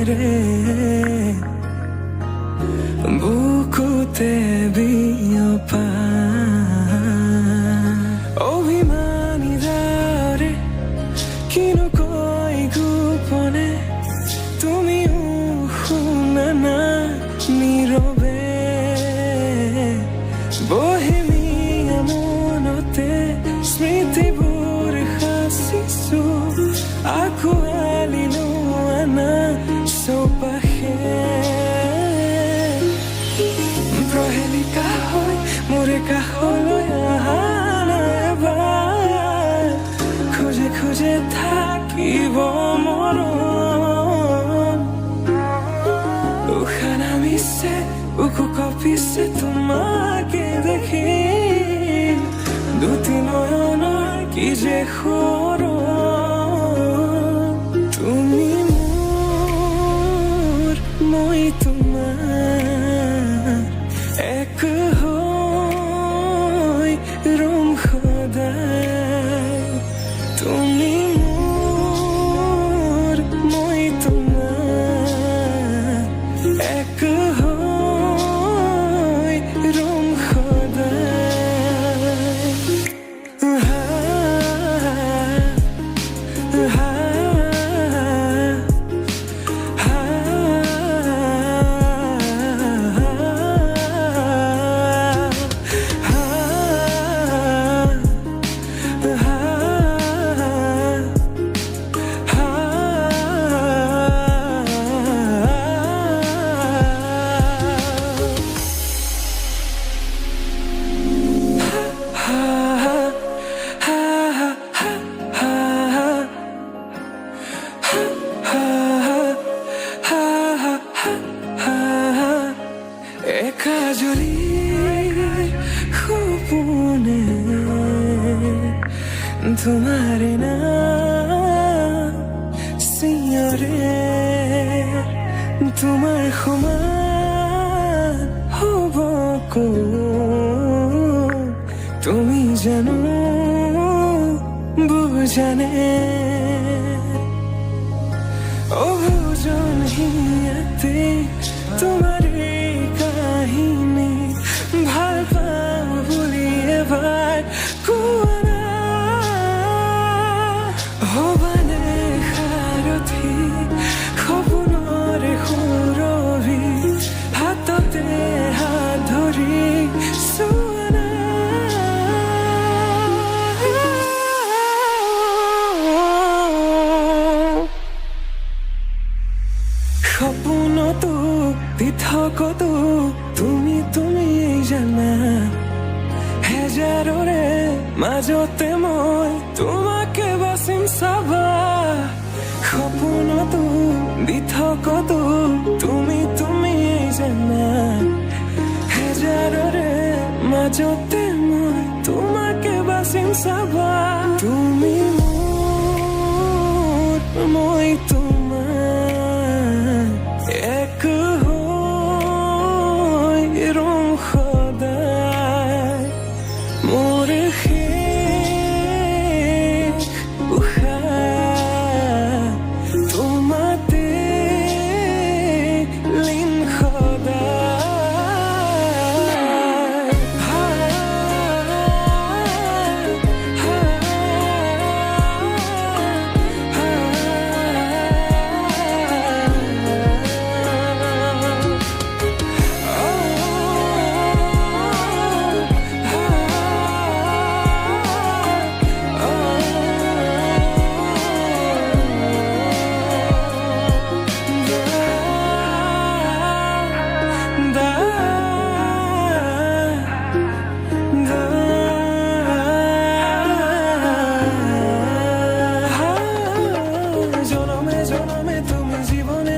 রে বুকুতে বিয়পা অভিমানী রে কিনো কই গোপনে তুমি শুনা না নীৰৱে বহেমিয়া মনতে স্মৃতিবোৰ সাঁচিছো আঁকোৱালি লোৱানা চৌপাশে প্ৰহেলিকা হৈ মোৰে কাষলৈ আহা এবাৰ খোজে খোজে থাকিব মৰম উশাহ নামিছে বুকু কঁপিছে তোমাকে দেখি দুটি নয়নৰ কি যে সৰম তুমি মোৰ মই তোমাৰ এক হৈ ৰম সদায় তুমি মোৰ মই তোমাৰ এক হৈ ৰম সদায় একাজলি সপোনে তোমার নাম চিঞৰে তোমাৰ সমান হ'ব কোন তুমি জানো বুজানে অবুজন হিয়াতে তোমাৰ কাহিনী ভাল পাওঁ বুলি এবাৰ কোৱা না হ'বানে সাৰথি সপোনৰে সুৰভি হাততে হাত ধৰি চোৱা না সপোনতো পৃথকতো তুমি তুমি জানা হেজাৰৰে মাজতে মই তোমাকে বাচিম চাবা সপোনতো পৃথকতো তুমি তুমি জানা হেজাৰৰে মাজতে মই তোমাকে বাচিম চাবা তুমি মোৰ মই তোমাৰ এক হৈ ৰম সদায় মোৰ শেষ উশাহ তোমাতে লীন সদায় জনমে জনমে তুমি জীবনে